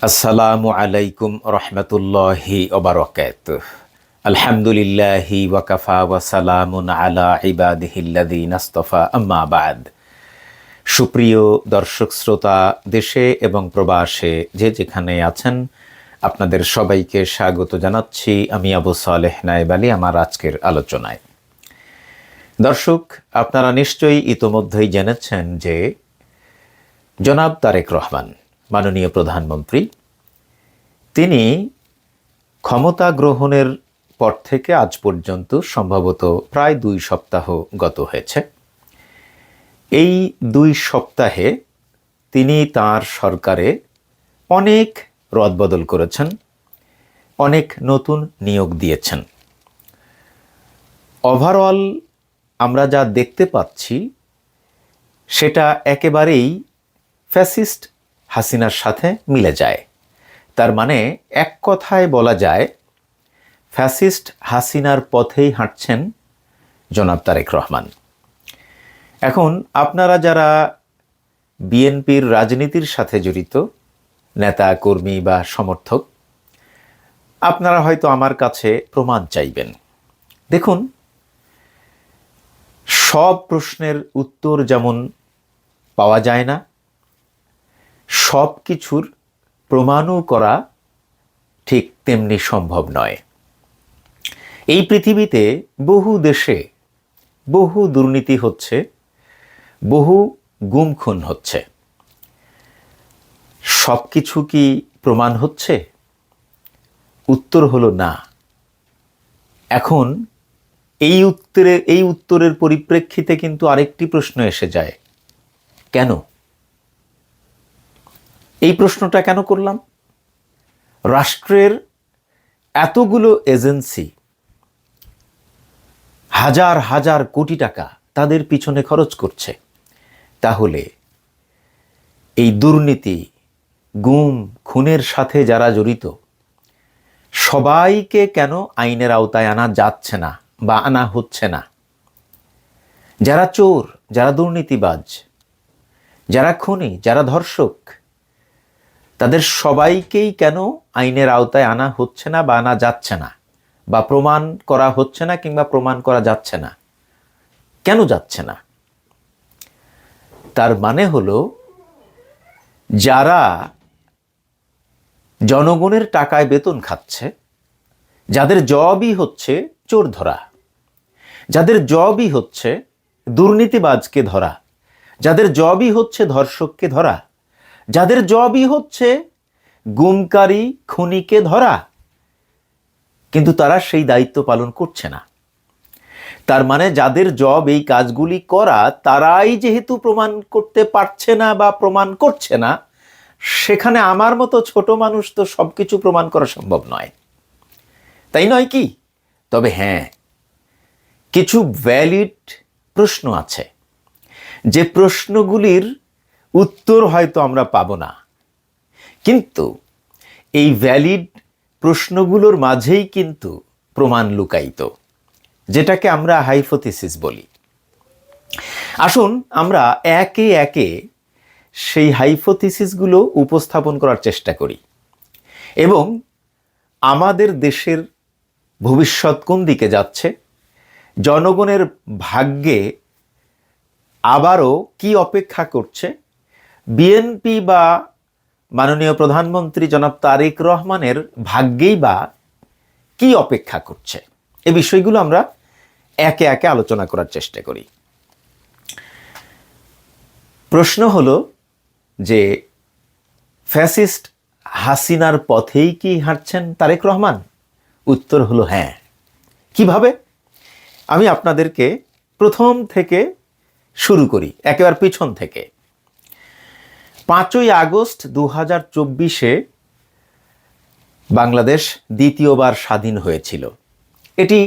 আসসালামু আলাইকুম রহমতুল্লাহি ওবারাকাতুহ। আলহামদুলিল্লাহি ওয়াকাফা ওয়া সালামুন আলা ইবাদিহিল্লাযীনা ইসতাফা, আম্মা বা'দ। সুপ্রিয় দর্শক শ্রোতা, দেশে এবং প্রবাসে যে যেখানে আছেন, আপনাদের সবাইকে স্বাগত জানাচ্ছি আমি আবু সালেহ নায়েব আলী আমার আজকের আলোচনায়। দর্শক, আপনারা নিশ্চয়ই ইতোমধ্যেই জেনেছেন যে জনাব তারেক রহমান, মাননীয় প্রধানমন্ত্রী, তিনি ক্ষমতা গ্রহণের পর থেকে আজ পর্যন্ত সম্ভবত প্রায় 2 সপ্তাহ গত হয়েছে। এই 2 সপ্তাহে তিনি তার সরকারে অনেক রদবদল করেছেন, অনেক নতুন নিয়োগ দিয়েছেন। ওভারঅল আমরা যা দেখতে পাচ্ছি সেটা একেবারেই ফ্যাসিস্ট হাসিনার সাথে মিলে যায়। তার মানে এক কথায় বলা যায়, ফ্যাসিস্ট হাসিনার পথেই হাঁটছেন জনাব তারেক রহমান। এখন আপনারা যারা বিএনপির রাজনীতির সাথে জড়িত নেতা কর্মী বা সমর্থক, আপনারা হয়তো আমার কাছে প্রমাণ চাইবেন। দেখুন, সব প্রশ্নের উত্তর যেমন পাওয়া যায় না, সব কিছুর প্রমাণও করা ঠিক তেমনি সম্ভব নয়। এই পৃথিবীতে বহু দেশে বহু দুর্নীতি হচ্ছে, বহু গুম খুন হচ্ছে। সব কিছু কি প্রমাণ হচ্ছে? উত্তর হলো না। এখন এই উত্তরের পরিপ্রেক্ষিতে কিন্তু আরেকটি প্রশ্ন এসে যায়, কেন? এই প্রশ্নটা কেন করলাম? রাষ্ট্রের এতগুলো এজেন্সি হাজার হাজার কোটি টাকা তাদের পিছনে খরচ করছে, তাহলে এই দুর্নীতি, গুম খুনের সাথে যারা জড়িত সবাইকে কেন আইনের আওতায় আনা যাচ্ছে না বা আনা হচ্ছে না? যারা চোর, যারা দুর্নীতিবাজ, যারা খুনি, যারা ধর্ষক, তাদের সবাইকেই কেন আইনের আওতায় আনা হচ্ছে না বা আনা যাচ্ছে না, বা প্রমাণ করা হচ্ছে না কিংবা প্রমাণ করা যাচ্ছে না? কেন যাচ্ছে না? তার মানে হলো, যারা জনগণের টাকায় বেতন খাচ্ছে, যাদের জবই হচ্ছে চোর ধরা, যাদের জবই হচ্ছে দুর্নীতিবাজকে ধরা, যাদের জবই হচ্ছে ধর্ষককে ধরা, যাদের জবই হচ্ছে গুমকারী খুনিকে ধরা, কিন্তু তারা সেই দায়িত্ব পালন করছে না। তার মানে যাদের জব এই কাজগুলি করা, তারাই যেহেতু প্রমাণ করতে পারছে না বা প্রমাণ করছে না, সেখানে আমার মতো ছোট মানুষ তো সবকিছু প্রমাণ করা সম্ভব নয়, তাই নয় কি? তবে হ্যাঁ, কিছু ভ্যালিড প্রশ্ন আছে, যে প্রশ্নগুলির উত্তর হয়তো আমরা পাব না, কিন্তু এই ভ্যালিড প্রশ্নগুলোর মাঝেই কিন্তু প্রমাণ লুকায়িত, যেটাকে আমরা হাইপোথিসিস বলি। আসুন আমরা একে একে সেই হাইপোথিসিসগুলো উপস্থাপন করার চেষ্টা করি এবং আমাদের দেশের ভবিষ্যৎ কোন দিকে যাচ্ছে, জনগণের ভাগ্যে আবারও কি অপেক্ষা করছে, বিএনপি বা মাননীয় প্রধানমন্ত্রী জনাব তারেক রহমানের ভাগ্যেই বা কি অপেক্ষা করছে, এই বিষয়গুলো আমরা একে একে আলোচনা করার চেষ্টা করি। প্রশ্ন হলো যে, ফ্যাসিস্ট হাসিনার পথেই কি হাঁটছেন তারেক রহমান? উত্তর হলো হ্যাঁ। কিভাবে? আমি আপনাদেরকে প্রথম থেকে শুরু করি, একেবারে পিছন থেকে। 5ই আগস্ট 2024-এ বাংলাদেশ দ্বিতীয়বার স্বাধীন হয়েছিল। এটি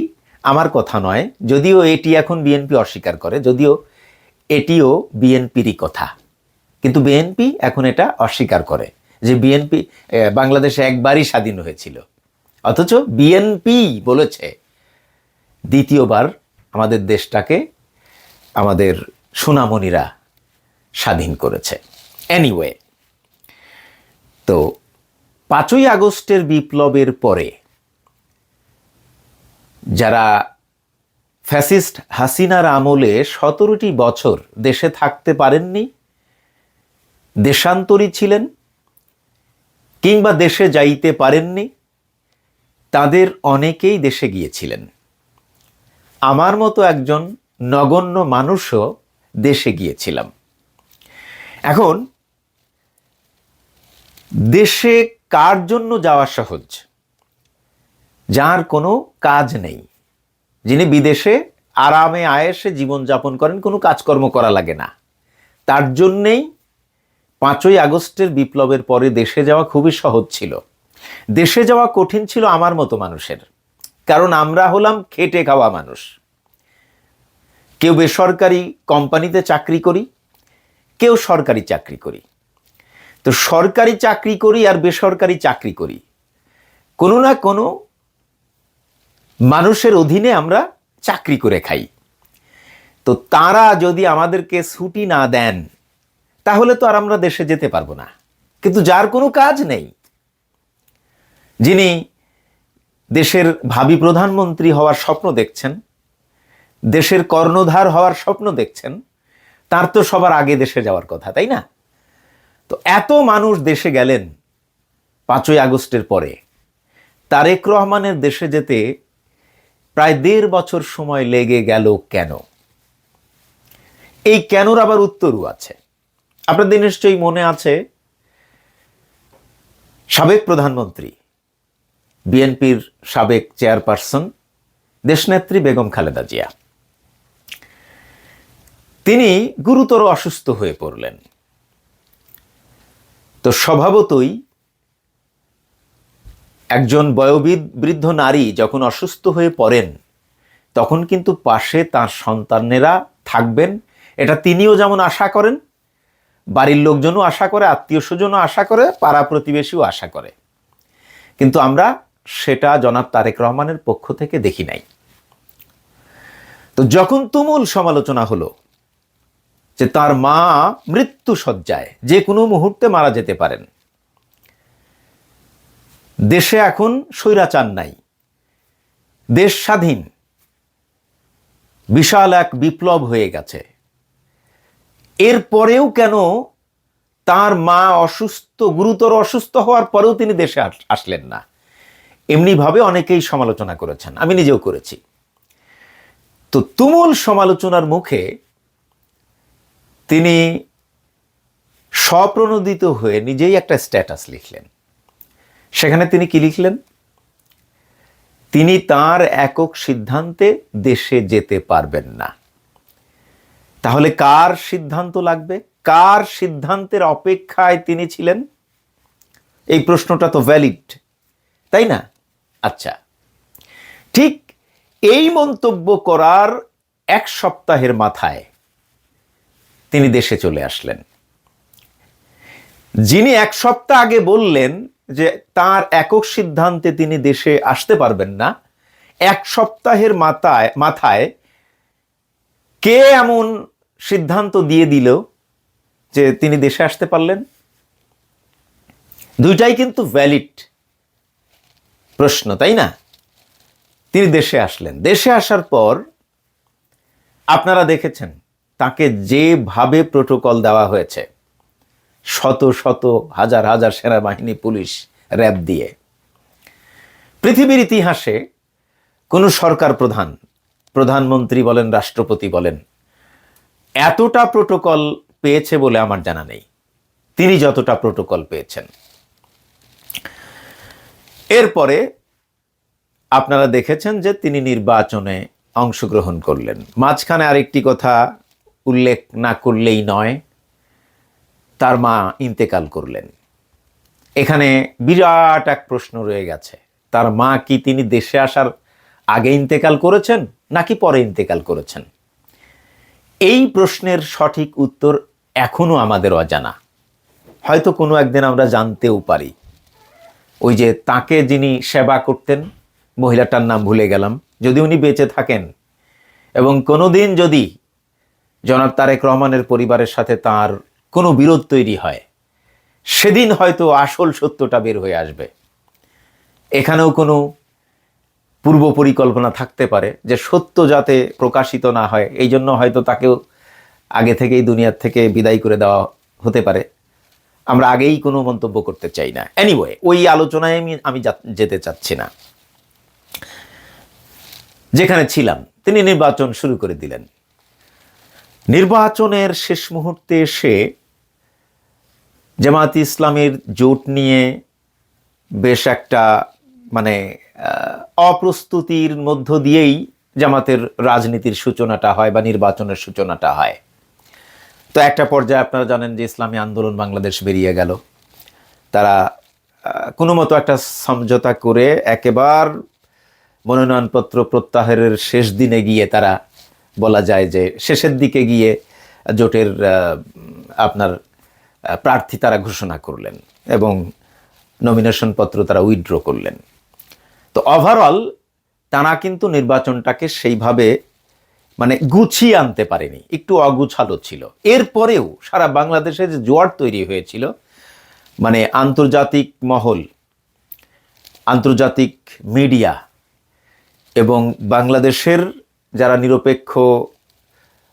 আমার কথা নয়, যদিও এটি এখন বিএনপি অস্বীকার করে, যদিও এটিও বিএনপিরই কথা, কিন্তু বিএনপি এখন এটা অস্বীকার করে যে বাংলাদেশে একবারই স্বাধীন হয়েছিল। অথচ বিএনপি বলেছে দ্বিতীয়বার আমাদের দেশটাকে আমাদের সোনামণিরা স্বাধীন করেছে। এনিওয়ে, তো 5ই আগস্টের বিপ্লবের পরে যারা ফ্যাসিস্ট হাসিনার আমলে 17টি বছর দেশে থাকতে পারেননি, দেশান্তরী ছিলেন কিংবা দেশে যাইতে পারেননি, তাদের অনেকেই দেশে গিয়েছিলেন। আমার মতো একজন নগণ্য মানুষও দেশে গিয়েছিলাম। এখন দেশে কার জন্য যাওয়া সহজ? যার কোনো কাজ নেই, যিনি বিদেশে আরামে আয়েসে জীবনযাপন করেন, কোনো কাজকর্ম করা লাগে না, তার জন্যেই 5ই আগস্টের বিপ্লবের পরে দেশে যাওয়া খুবই সহজ ছিল। দেশে যাওয়া কঠিন ছিল আমার মতো মানুষের, কারণ আমরা হলাম খেটে খাওয়া মানুষ। কেউ বেসরকারি কোম্পানিতে চাকরি করি, কেউ সরকারি চাকরি করি। তো সরকারি চাকরি করি আর বেসরকারি চাকরি করি, কোনো না কোনো মানুষের অধীনে আমরা চাকরি করে খাই। তো তারা যদি আমাদেরকে ছুটি না দেন, তাহলে তো আর আমরা দেশে যেতে পারবো না। কিন্তু যার কোনো কাজ নেই, যিনি দেশের ভাবী প্রধানমন্ত্রী হওয়ার স্বপ্ন দেখছেন, দেশের কর্ণধার হওয়ার স্বপ্ন দেখছেন, তার তো সবার আগে দেশে যাওয়ার কথা, তাই না? তো এত মানুষ দেশে গেলেন 5ই আগস্টের পরে। তারেক রহমানের দেশে যেতে প্রায় 1.5 বছর সময় লেগে গেল কেন? এই কেনর আবার উত্তরও আছে। আপনাদের নিশ্চয়ই মনে আছে, সাবেক প্রধানমন্ত্রী, বিএনপির সাবেক চেয়ারপারসন দেশনেত্রী বেগম খালেদা জিয়া, তিনি গুরুতর অসুস্থ হয়ে পড়লেন। তো স্বভাবতই একজন বয়োবৃদ্ধ নারী যখন অসুস্থ হয়ে পড়েন, তখন কিন্তু পাশে তার সন্তানেরা থাকবেন, এটা তিনিও যেমন আশা করেন, বাড়ির লোকজনও আশা করে, আত্মীয় স্বজনও আশা করে, পাড়া প্রতিবেশীও আশা করে। কিন্তু আমরা সেটা জনাব তারেক রহমানের পক্ষ থেকে দেখি নাই। তো যখন তুমুল সমালোচনা হলো যে তার মা মৃত্যু শয্যায়, যে কোনো মুহূর্তে মারা যেতে পারেন, দেশে এখন স্বৈরাচার নাই, দেশ স্বাধীন, বিশাল এক বিপ্লব হয়ে গেছে, এরপরেও কেন তার মা অসুস্থ, গুরুতর অসুস্থ হওয়ার পরেও তিনি দেশে আসলেন না? এমনিভাবে অনেকেই সমালোচনা করেছেন, আমি নিজেও করেছি। তো তুমুল সমালোচনার মুখে তিনি স্বপ্রণোদিত হয়ে নিজেই একটা স্ট্যাটাস লিখলেন। সেখানে তিনি কি লিখলেন? তিনি তার একক সিদ্ধান্তে দেশে যেতে পারবেন না। তাহলে কার সিদ্ধান্ত লাগবে? কার সিদ্ধান্তের অপেক্ষায় তিনি ছিলেন? এই প্রশ্নটা তো ভ্যালিড, তাই না? আচ্ছা, ঠিক এই মন্তব্য করার 1 সপ্তাহের মাথায় তিনি দেশে চলে আসলেন। যিনি 1 সপ্তাহ আগে বললেন যে তার একক সিদ্ধান্তে তিনি দেশে আসতে পারবেন না, 1 সপ্তাহের মাথায় কে এমন সিদ্ধান্ত দিয়ে দিল যে তিনি দেশে আসতে পারলেন? দুইটাই কিন্তু ভ্যালিড প্রশ্ন, তাই না? তিনি দেশে আসলেন। দেশে আসার পর আপনারা দেখেছেন তাকে যেভাবে প্রোটোকল দেওয়া হয়েছে, শত শত হাজার হাজার সেনাবাহিনী, পুলিশ, র্যাব দিয়ে। পৃথিবীর ইতিহাসে কোনো সরকার প্রধান, প্রধানমন্ত্রী বলেন, রাষ্ট্রপতি বলেন, এতটা প্রোটোকল পেয়েছে বলে আমার জানা নেই তিনি যতটা প্রোটোকল পেয়েছেন। এরপরে আপনারা দেখেছেন যে তিনি নির্বাচনে অংশগ্রহণ করলেন। মাঝখানে আরেকটি কথা উল্লেখ না করলেই নয়, তার মা ইন্তেকাল করলেন। এখানে বিরাট এক প্রশ্ন রয়ে গেছে, তার মা কি তিনি দেশে আসার আগে ইন্তেকাল করেছেন নাকি পরে ইন্তেকাল করেছেন? এই প্রশ্নের সঠিক উত্তর এখনো আমাদের অজানা। হয়তো কোনো একদিন আমরা জানতেও পারি। ওই যে তাকে যিনি সেবা করতেন, মহিলাটার নাম ভুলে গেলাম, যদি উনি বেঁচে থাকেন এবং কোনোদিন যদি জনাব তারেক রহমানের পরিবারের সাথে তার কোনো বিরোধ তৈরি হয়, সেদিন হয়তো আসল সত্যটা বের হয়ে আসবে। এখানেও কোনো পূর্ব পরিকল্পনা থাকতে পারে যে সত্য যাতে প্রকাশিত না হয়, এই জন্য হয়তো তাকেও আগে থেকেই দুনিয়ার থেকে বিদায় করে দেওয়া হতে পারে। আমরা আগেই কোনো মন্তব্য করতে চাই না। এনিওয়ে, ওই আলোচনায় আমি যেতে চাচ্ছি না। যেখানে ছিলাম, তিনি নির্বাচন শুরু করে দিলেন। নির্বাচনের শেষ মুহূর্তে এসে জামায়াতে ইসলামের জোট নিয়ে বেশ একটা মানে অপ্রস্তুতির মধ্য দিয়েই জামাতের রাজনীতির সূচনাটা হয় বা নির্বাচনের সূচনাটা হয়। তো একটা পর্যায়ে আপনারা জানেন যে ইসলামী আন্দোলন বাংলাদেশ বেরিয়ে গেল। তারা কোনো মতো একটা সমঝোতা করে একেবারে মনোনয়নপত্র প্রত্যাহারের শেষ দিনে গিয়ে, তারা বলা যায় যে শেষের দিকে গিয়ে জোটের আপনার প্রার্থী তারা ঘোষণা করলেন এবং নমিনেশন পত্র তারা উইথড্র করলেন। তো ওভারঅল তারা কিন্তু নির্বাচনটাকে সেইভাবে মানে গুছিয়ে আনতে পারেনি, একটু অগুছালো ছিল। এরপরেও সারা বাংলাদেশে যে জোয়ার তৈরি হয়েছিল, মানে আন্তর্জাতিক মহল, আন্তর্জাতিক মিডিয়া এবং বাংলাদেশের যারা নিরপেক্ষ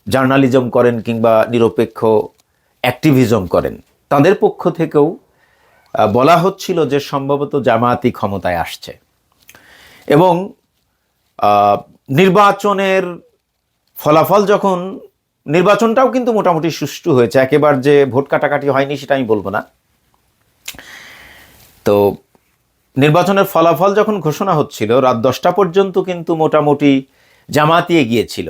জার্নালিজম করেন কিংবা নিরপেক্ষ অ্যাক্টিভিজম করেন, তাদের পক্ষ থেকেও বলা হচ্ছিল যে সম্ভবত জামায়াতই ক্ষমতায় আসছে। এবং নির্বাচনের ফলাফল যখন, নির্বাচনটাও কিন্তু মোটামুটি সুষ্ঠু হয়েছে, একেবারে যে ভোট কাটাকাটি হয়নি সেটা আমি বলবো না। তো নির্বাচনের ফলাফল যখন ঘোষণা হচ্ছিল, রাত 10টা পর্যন্ত কিন্তু মোটামুটি জামায়াতই এগিয়েছিল।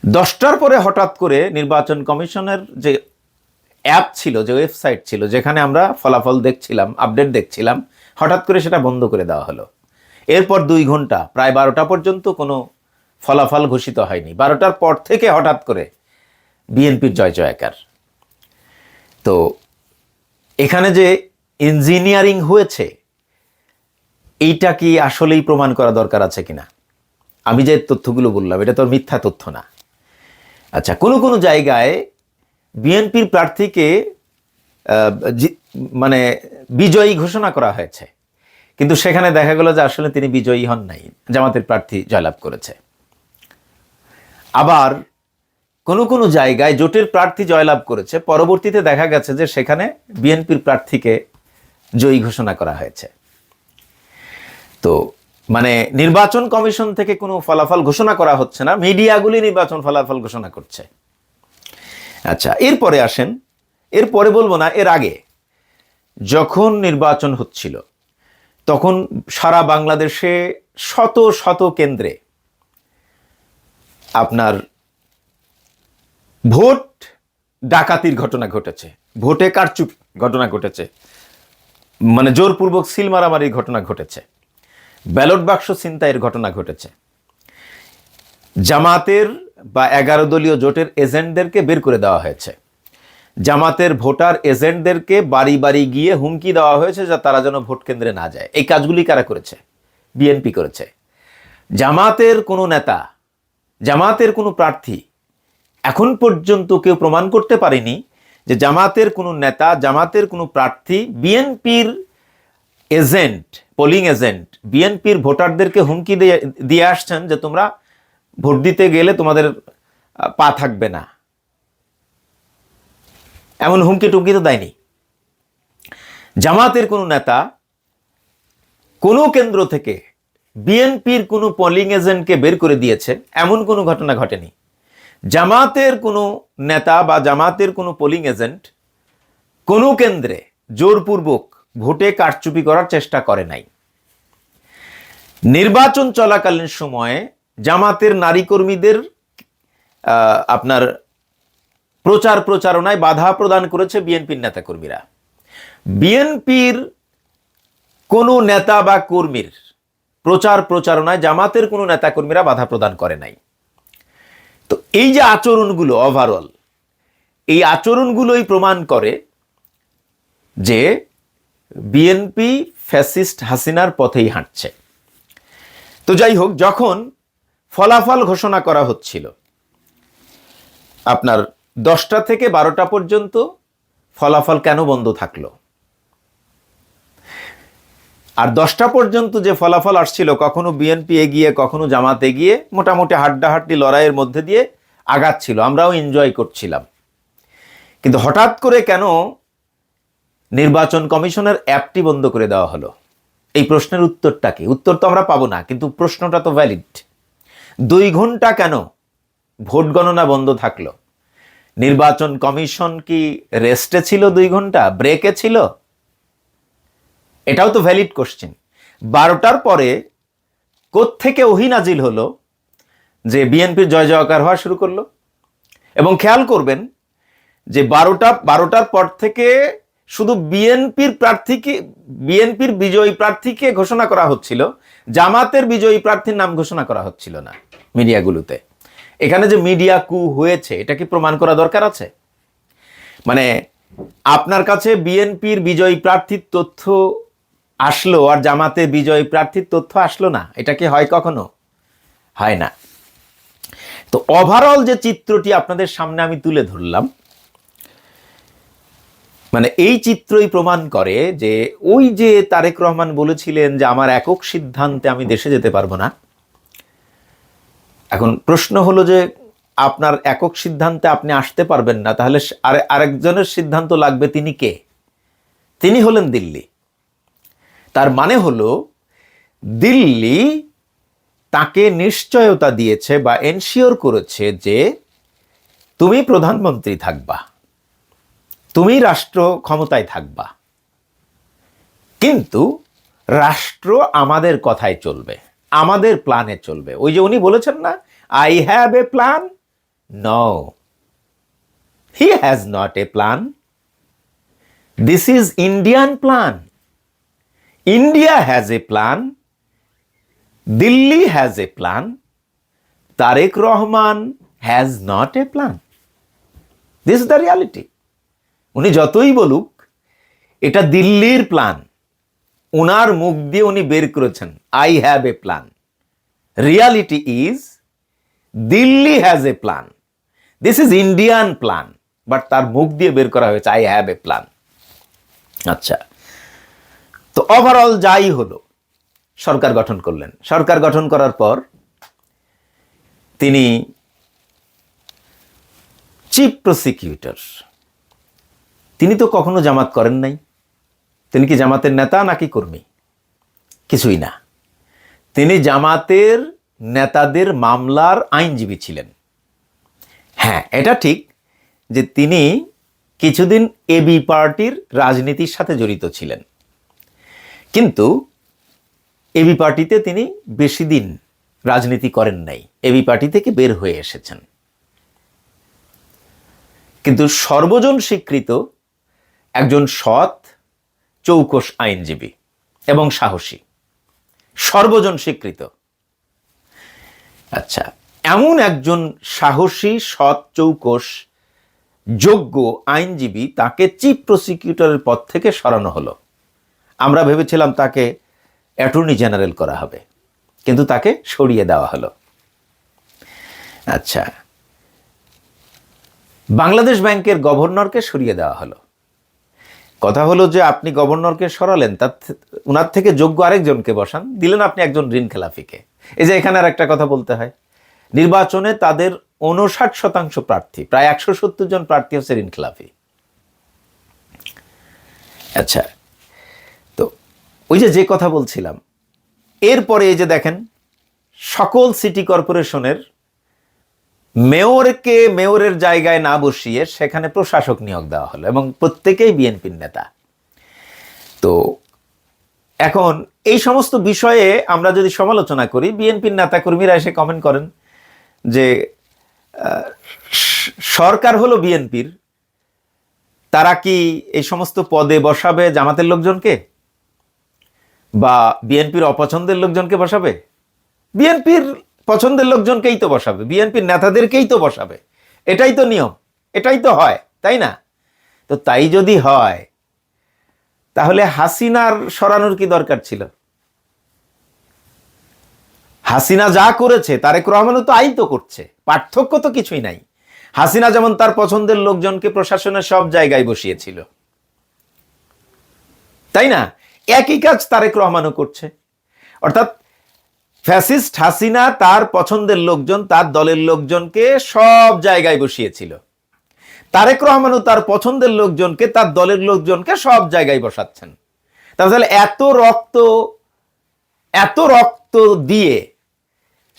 10টার পরে হঠাৎ করে নির্বাচন কমিশনের যে অ্যাপ ছিল, যে ওয়েবসাইট ছিল, যেখানে আমরা ফলাফল দেখছিলাম, আপডেট দেখছিলাম, হঠাৎ করে সেটা বন্ধ করে দেওয়া হলো। এরপর 2 ঘন্টা, প্রায় 12টা পর্যন্ত কোনো ফলাফল ঘোষিত হয়নি। 12টার পর থেকে হঠাৎ করে বিএনপির জয় জয়কার। তো এখানে যে ইঞ্জিনিয়ারিং হয়েছে, এইটা কি আসলেই প্রমাণ করা দরকার আছে কিনা? আমি যে তথ্যগুলো বললাম এটা তো মিথ্যা তথ্য না। আচ্ছা, কোনো জায়গায় বিএনপির প্রার্থীকে মানে বিজয়ী ঘোষণা করা হয়েছে, কিন্তু সেখানে দেখা গেল যে আসলে তিনি বিজয়ী হন নাই, জামাতের প্রার্থী জয়লাভ করেছে। আবার কোনো জায়গায় জোটের প্রার্থী জয়লাভ করেছে, পরবর্তীতে দেখা গেছে যে সেখানে বিএনপির প্রার্থীকে জয়ী ঘোষণা করা হয়েছে। তো মানে নির্বাচন কমিশন থেকে কোনো ফলাফল ঘোষণা করা হচ্ছে না, মিডিয়াগুলি নির্বাচন ফলাফল ঘোষণা করছে। আচ্ছা, এরপরে আসেন, এরপরে বলবো না, এর আগে যখন নির্বাচন হচ্ছিল তখন সারা বাংলাদেশে শত শত কেন্দ্রে আপনার ভোট ডাকাতির ঘটনা ঘটেছে, ভোটে কারচুপি ঘটনা ঘটেছে, মানে জোরপূর্বক সিল মারামারির ঘটনা ঘটেছে, ব্যালট বাক্স ছিনতাইয়ের ঘটনা ঘটেছে। জামাতের বা 11 দলীয় জোটের এজেন্টদেরকে বের করে দেওয়া হয়েছে। জামাতের ভোটার এজেন্টদেরকে বাড়ি বাড়ি গিয়ে হুমকি দেওয়া হয়েছে যে তারা যেন ভোট কেন্দ্রে না যায়। এই কাজগুলি কারা করেছে? বিএনপি করেছে। জামাতের কোনো নেতা, জামাতের কোনো প্রার্থী এখন পর্যন্ত কেউ প্রমাণ করতে পারেনি যে জামাতের কোনো নেতা, জামাতের কোনো প্রার্থী বিএনপির এজেন্ট, পোলিং এজেন্ট, বিএনপির ভোটারদেরকে হুমকি দিয়ে আসছেন যে তোমরা ভোট দিতে গেলে তোমাদের পা থাকবে না। এমন হুমকি টুমকি তো দেয়নি। জামাতের কোনো নেতা কোনো কেন্দ্র থেকে বিএনপির কোনো পোলিং এজেন্টকে বের করে দিয়েছে, এমন কোনো ঘটনা ঘটেনি। জামাতের কোনো নেতা বা জামাতের কোনো পোলিং এজেন্ট কোনো কেন্দ্রে জোরপূর্বক ভোটে কারচুপি করার চেষ্টা করে নাই। নির্বাচন চলাকালীন সময়ে জামাতের নারী কর্মীদের আপনার প্রচারণায় বাধা প্রদান করেছে বিএনপির নেতাকর্মীরা। বিএনপির কোনো নেতা বা কর্মীর প্রচারণায় জামাতের কোনো নেতাকর্মীরা বাধা প্রদান করে নাই। তো এই যে আচরণগুলো, ওভারঅল এই আচরণগুলোই প্রমাণ করে যে বিএনপি ফ্যাসিস্ট হাসিনার পথেই হাঁটছে। তো যাই হোক, যখন ফলাফল ঘোষণা করা হচ্ছিল, আপনার 10টা থেকে 12টা পর্যন্ত ফলাফল কেন বন্ধ থাকলো? আর 10টা পর্যন্ত যে ফলাফল আসছিল, কখনো বিএনপি এগিয়ে কখনো জামাত এগিয়ে, মোটামুটি হাড্ডাহাড্ডি লড়াইয়ের মধ্যে দিয়ে আগাচ্ছিল, আমরাও এনজয় করছিলাম। কিন্তু হঠাৎ করে কেন নির্বাচন কমিশনের অ্যাপটি বন্ধ করে দেওয়া হলো? এই প্রশ্নের উত্তরটা কি? উত্তর তো আমরা পাবো না, কিন্তু প্রশ্নটা তো ভ্যালিড। 2 ঘন্টা কেন ভোট গণনা বন্ধ থাকলো? নির্বাচন কমিশন কি রেস্টে ছিল? 2 ঘন্টা ব্রেকে ছিল? এটাও তো ভ্যালিড কোশ্চেন। 12টার পরে কোত্থেকে ওহী নাজিল হলো যে বিএনপির জয় জয়কার হওয়া শুরু করলো? এবং খেয়াল করবেন যে 12টার পর থেকে শুধু বিএনপির বিজয়ী প্রার্থীকে ঘোষণা করা হচ্ছিল, জামাতের বিজয়ী প্রার্থীর নাম ঘোষণা করা হচ্ছিল না মিডিয়াগুলোতে। এখানে যে মিডিয়া কু হয়েছে, এটা কি প্রমাণ করা দরকার আছে? মানে আপনার কাছে বিএনপির বিজয়ী প্রার্থীর তথ্য আসলো আর জামাতের বিজয়ী প্রার্থীর তথ্য আসলো না, এটা কি হয়? কখনো হয় না। তো ওভারঅল যে চিত্রটি আপনাদের সামনে আমি তুলে ধরলাম, মানে এই চিত্রই প্রমাণ করে যে ওই যে তারেক রহমান বলেছিলেন যে আমার একক সিদ্ধান্তে আমি দেশে যেতে পারবো না। এখন প্রশ্ন হলো যে আপনার একক সিদ্ধান্তে আপনি আসতে পারবেন না, তাহলে আরেকজনের সিদ্ধান্ত লাগবে। তিনি কে? তিনি হলেন দিল্লি। তার মানে হলো দিল্লি তাকে নিশ্চয়তা দিয়েছে বা এনশিওর করেছে যে তুমি প্রধানমন্ত্রী থাকবা, তুমি রাষ্ট্র ক্ষমতায় থাকবা, কিন্তু রাষ্ট্র আমাদের কথায় চলবে, আমাদের প্ল্যানে চলবে। ওই যে উনি বলেছেন না, I have a plan. No, he has not a plan. This is Indian plan. India has a plan, Delhi has a plan, Tarique Rahman has not a plan. This is the reality. উনি যতই বলুক এটা দিল্লির প্ল্যান, ওনার মুখ দিয়ে উনি বের করেছেন I have a plan. Reality is Delhi has a plan, this is Indian plan, but তার মুখ দিয়ে বের করা হয়েছে আই হ্যাভ এ প্ল্যান। আচ্ছা, তো ওভারঅল যাই হলো, সরকার গঠন করলেন। সরকার গঠন করার পর তিনি চিফ প্রসিকিউটর। তিনি তো কখনো জামাত করেন নাই। তিনি কি জামাতের নেতা নাকি কর্মী? কিছুই না। তিনি জামাতের নেতাদের মামলার আইনজীবী ছিলেন। হ্যাঁ, এটা ঠিক যে তিনি কিছুদিন এবি পার্টির রাজনীতির সাথে জড়িত ছিলেন, কিন্তু এবি পার্টিতে তিনি বেশি দিন রাজনীতি করেন নাই, এবি পার্টি থেকে বের হয়ে এসেছেন। কিন্তু সর্বজন স্বীকৃত একজন সৎ চৌকস আইনজীবী এবং সাহসী, সর্বজন স্বীকৃত। আচ্ছা, এমন একজন সাহসী, সৎ, চৌকস, যোগ্য আইনজীবী, তাকে চিফ প্রসিকিউটরের পদ থেকে সরানো হলো। আমরা ভেবেছিলাম তাকে অ্যাটর্নি জেনারেল করা হবে, কিন্তু তাকে সরিয়ে দেওয়া হলো। আচ্ছা, বাংলাদেশ ব্যাংকের গভর্নরকে সরিয়ে দেওয়া হলো। কথা হলো যে আপনি গভর্নরকে সরালেন, উনার থেকে যোগ্য আরেকজনকে বসান, দিলেন আপনি একজন ঋণ খেলাফিকে। এই যে এখানে আর একটা কথা বলতে হয়, নির্বাচনে তাদের 59% প্রার্থী, প্রায় 170 জন প্রার্থী হচ্ছে ঋণ খেলাফি। আচ্ছা, তো ওই যে কথা বলছিলাম, এরপরে এই যে দেখেন, সকল সিটি কর্পোরেশনের মেয়রকে মেয়রের জায়গায় না বসিয়ে সেখানে প্রশাসক নিয়োগ দেওয়া হলো, এবং প্রত্যেকেই বিএনপির নেতা। তো এখন এই সমস্ত বিষয়ে আমরা যদি সমালোচনা করি, বিএনপির নেতা কর্মীরা এসে কমেন্ট করেন যে সরকার হলো বিএনপির, তারা কি এই সমস্ত পদে বসাবে জামাতের লোকজনকে বা বিএনপির অপছন্দের লোকজনকে বসাবে? বিএনপির পছন্দের লোকজনকেই তো বসাবে, বিএনপির নেতাদেরকেই তো বসাবে। এটাই তো নিয়ম, এটাই তো হয়, তাই না? তো তাই যদি হয়, তাহলে হাসিনার সরানোর কি দরকার ছিল? হাসিনা যা করেছে তারেক রহমানও তো আইন তো করছে, পার্থক্য তো কিছুই নাই। হাসিনা যেমন তার পছন্দের লোকজনকে প্রশাসনের সব জায়গায় বসিয়েছিল, তাই না? একই কাজ তারেক রহমানও করছে। অর্থাৎ ফ্যাসিস্ট হাসিনা তার পছন্দের লোকজন, তার দলের লোকজনকে সব জায়গায় বসিয়েছিল, তারেক রহমানও তার পছন্দের লোকজনকে, তার দলের লোকজনকে সব জায়গায় বসাচ্ছেন। তাহলে এত রক্ত দিয়ে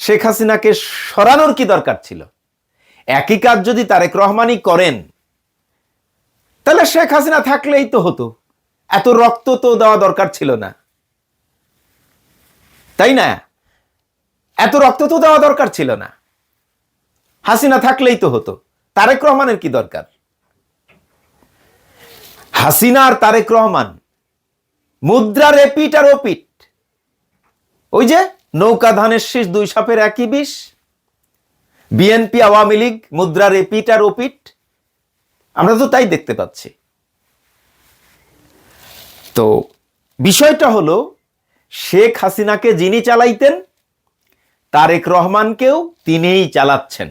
শেখ হাসিনাকে সরানোর কি দরকার ছিল? একই কাজ যদি তারেক রহমানই করেন তাহলে শেখ হাসিনা থাকলেই তো হতো, এত রক্ত তো দেওয়া দরকার ছিল না, তাই না? এত রক্ত তো দেওয়া দরকার ছিল না, হাসিনা থাকলেই তো হতো, তারেক রহমানের কি দরকার? হাসিনা আর তারেক রহমান মুদ্রার এপিট আর ওপিট। ওই যে নৌকা ধানের শীষ, দুই সাপের একই বিষ। বিএনপি আওয়ামী লীগ মুদ্রার এপিট আর ওপিট, আমরা তো তাই দেখতে পাচ্ছি। তো বিষয়টা হলো, শেখ হাসিনাকে যিনি চালাইতেন তারেক রহমানকেও তিনিই চালাচ্ছেন।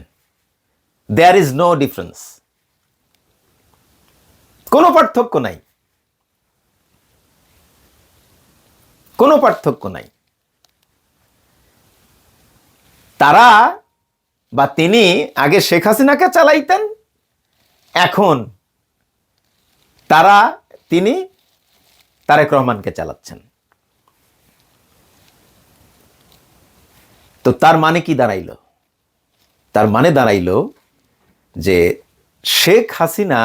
দেয়ার ইজ নো ডিফারেন্স, কোনো পার্থক্য নাই, কোনো পার্থক্য নাই। তারা বা তিনি আগে শেখ হাসিনাকে চালাইতেন, এখন তিনি তারেক রহমানকে চালাচ্ছেন। তো তার মানে কি দাঁড়াইল? তার মানে দাঁড়াইল যে শেখ হাসিনা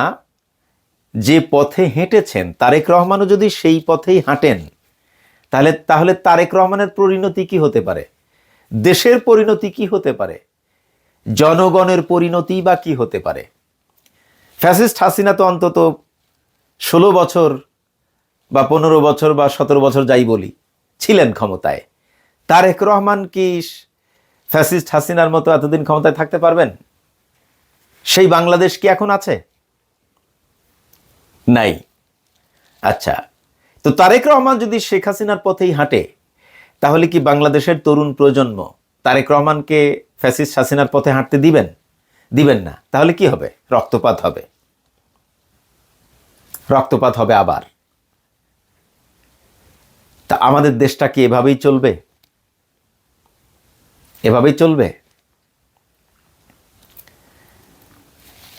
যে পথে হেঁটেছেন, তারেক রহমানও যদি সেই পথেই হাঁটেন, তাহলে তারেক রহমানের পরিণতি কি হতে পারে? দেশের পরিণতি কি হতে পারে? জনগণের পরিণতি বা কি হতে পারে? ফ্যাসিস্ট হাসিনা তো অন্তত 16 বছর বা 15 বছর বা 17 বছর যাই বলি ছিলেন ক্ষমতায়। তারেক রহমান কি ফ্যাসিস্ট হাসিনার মতো এতদিন ক্ষমতায় থাকতে পারবেন? সেই বাংলাদেশ কি এখন আছে? নাই। আচ্ছা, তো তারেক রহমান যদি শেখ হাসিনার পথেই হাঁটে, তাহলে কি বাংলাদেশের তরুণ প্রজন্ম তারেক রহমানকে ফ্যাসিস্ট হাসিনার পথে হাঁটতে দিবেন? দিবেন না। তাহলে কি হবে? রক্তপাত হবে, রক্তপাত হবে আবার। তা আমাদের দেশটা কি এভাবেই চলবে? এভাবেই চলবে?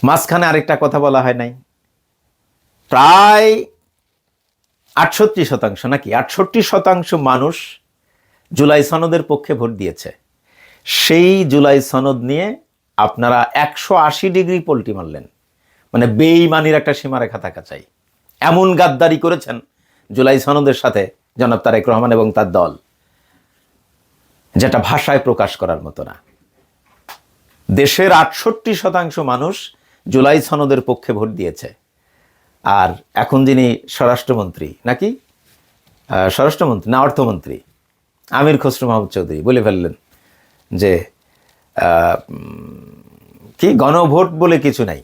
মাঝখানে আরেকটা কথা বলা হয় নাই, প্রায় 68% নাকি 68% মানুষ জুলাই সনদের পক্ষে ভোট দিয়েছে। সেই জুলাই সনদ নিয়ে আপনারা 180 ডিগ্রি পল্টি মারলেন, মানে বেঈমানির একটা সীমারেখা থাকা চাই। এমন গাদ্দারি করেছেন জুলাই সনদের সাথে জনাব তারেক রহমান এবং তার দল, যেটা ভাষায় প্রকাশ করার মতো না। দেশের 68% মানুষ জুলাই সনদের পক্ষে ভোট দিয়েছে। আর এখন যিনি স্বরাষ্ট্রমন্ত্রী, নাকি স্বরাষ্ট্রমন্ত্রী না অর্থমন্ত্রী, আমির খসরু মাহমুদ চৌধুরী বলে ফেললেন যে কি গণভোট বলে কিছু নাই,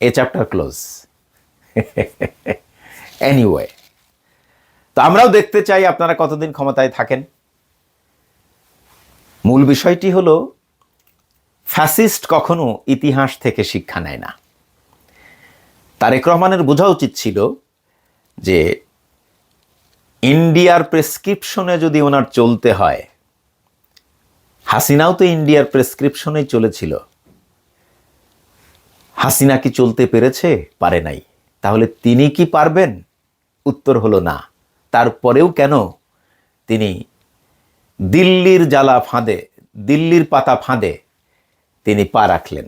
এ চ্যাপ্টার ক্লোজ। এনিওয়ে, তো আমরাও দেখতে চাই আপনারা কতদিন ক্ষমতায় থাকেন। মূল বিষয়টি হলো, ফ্যাসিস্ট কখনো ইতিহাস থেকে শিক্ষা নেয় না। তারেক রহমানের বোঝা উচিত ছিল যে ইন্ডিয়ার প্রেসক্রিপশনে যদি ওনার চলতে হয়, হাসিনাও তো ইন্ডিয়ার প্রেসক্রিপশনেই চলেছিল। হাসিনা কি চলতে পেরেছে? পারে নাই। তাহলে তিনি কি পারবেন? উত্তর হলো না। তারপরেও কেন তিনি দিল্লির জ্বালা ফাঁদে, দিল্লির পাতা ফাঁদে তিনি পা রাখলেন?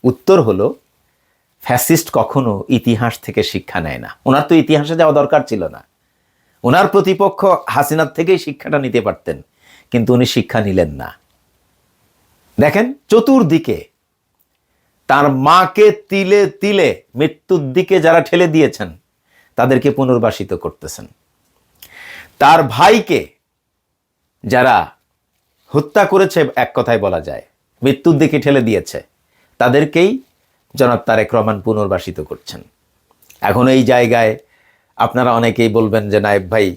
উত্তর হলো, ফ্যাসিস্ট কখনো ইতিহাস থেকে শিক্ষা নেয় না। ওনার তো ইতিহাসে যাওয়া দরকার ছিল না। ওনার প্রতিপক্ষ হাসিনার থেকেই শিক্ষাটা নিতে পারতেন, কিন্তু উনি শিক্ষা নিলেন না। দেখেন, চতুর্দিকে তার মাকে তিলে তিলে মৃত্যুর দিকে যারা ঠেলে দিয়েছেন তাদেরকে পুনর্বাসিত করতেছেন। তার ভাইকে যারা হত্যা করেছে, এক কথায় বলা যায় মৃত্যুর দিকে ঠেলে দিয়েছে, তাদেরকেই জনাব তারেক রহমান পুনর্বাসিত করছেন। এখন এই জায়গায় আপনারা অনেকেই বলবেন যে নায়েব ভাই,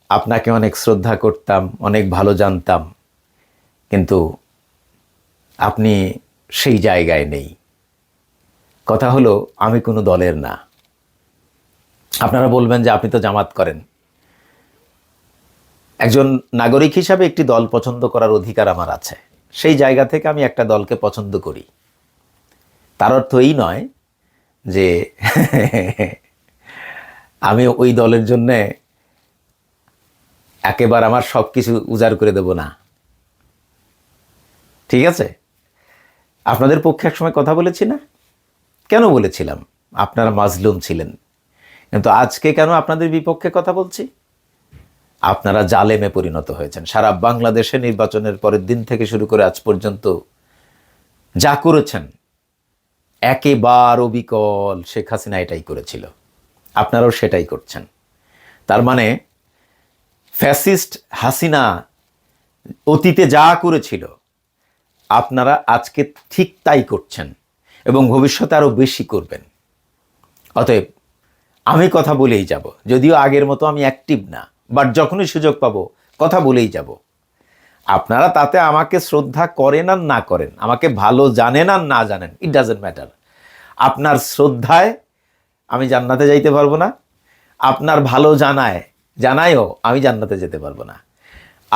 আপনাকে অনেক শ্রদ্ধা করতাম, অনেক ভালো জানতাম, কিন্তু আপনি সেই জায়গায় নেই। কথা হলো, আমি কোনো দলের না, আপনারা বলবেন যে আপনি তো জামাত করেন। একজন নাগরিক হিসাবে একটি দল পছন্দ করার অধিকার আমার আছে, সেই জায়গা থেকে আমি একটা দলকে পছন্দ করি। তার অর্থ এই নয় যে আমি ওই দলের জন্যে একেবারে আমার সব কিছু উজাড় করে দেব না। ঠিক আছে, আপনাদের পক্ষে এক সময় কথা বলেছি না? কেন বলেছিলাম? আপনারা মাজলুম ছিলেন। কিন্তু আজকে কেন আপনাদের বিপক্ষে কথা বলছি? আপনারা জালেমে পরিণত হয়েছেন। সারা বাংলাদেশে নির্বাচনের পরের দিন থেকে শুরু করে আজ পর্যন্ত যা করেছেন একেবারে অবিকল শেখ হাসিনা এটাই করেছিল, আপনারাও সেটাই করছেন। তার মানে ফ্যাসিস্ট হাসিনা অতীতে যা করেছিল আপনারা আজকে ঠিক তাই করছেন এবং ভবিষ্যতে আরও বেশি করবেন। অতএব আমি কথা বলেই যাব, যদিও আগের মতো আমি অ্যাক্টিভ না, বাট যখনই সুযোগ পাবো কথা বলেই যাব। আপনারা তাতে আমাকে শ্রদ্ধা করেন আর না করেন, আমাকে ভালো জানেন আর না জানেন, ইট ডাজেন্ট ম্যাটার। আপনার শ্রদ্ধায় আমি জান্নাতে যাইতে পারবো না, আপনার ভালো জানায়ও আমি জান্নাতে যেতে পারবো না।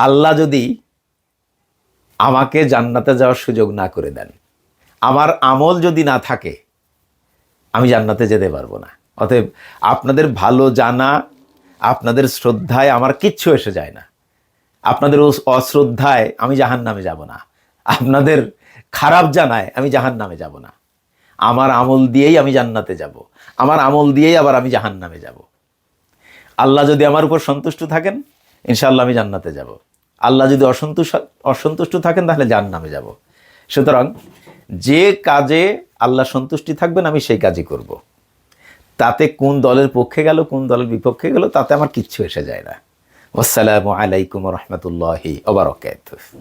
আল্লাহ যদি আমাকে জান্নাতে যাওয়ার সুযোগ না করে দেন, আমার আমল যদি না থাকে, আমি জান্নাতে যেতে পারবো না। অতএব আপনাদের ভালো জানা, আপনাদের শ্রদ্ধায় আমার কিচ্ছু এসে যায় না। আপনাদের অশ্রদ্ধায় আমি জাহান্নামে যাব না, আপনাদের খারাপ জানায় আমি জাহান্নামে যাব না। আমার আমল দিয়েই আমি জান্নাতে যাব, আমার আমল দিয়েই আবার আমি জাহান্নামে যাব। আল্লাহ যদি আমার উপর সন্তুষ্ট থাকেন, ইনশাআল্লাহ আমি জান্নাতে যাব। আল্লাহ যদি অসন্তুষ্ট থাকেন, তাহলে জাহান্নামে যাব। সুতরাং যে কাজে আল্লাহ সন্তুষ্টি থাকবেন আমি সেই কাজই করব। তাতে কোন দলের পক্ষে গেল কোন দলের বিপক্ষে গেল তাতে আমার কিচ্ছু এসে যায় না। আসসালামু আলাইকুম ওয়া রাহমাতুল্লাহি ওয়া বারাকাতুহু।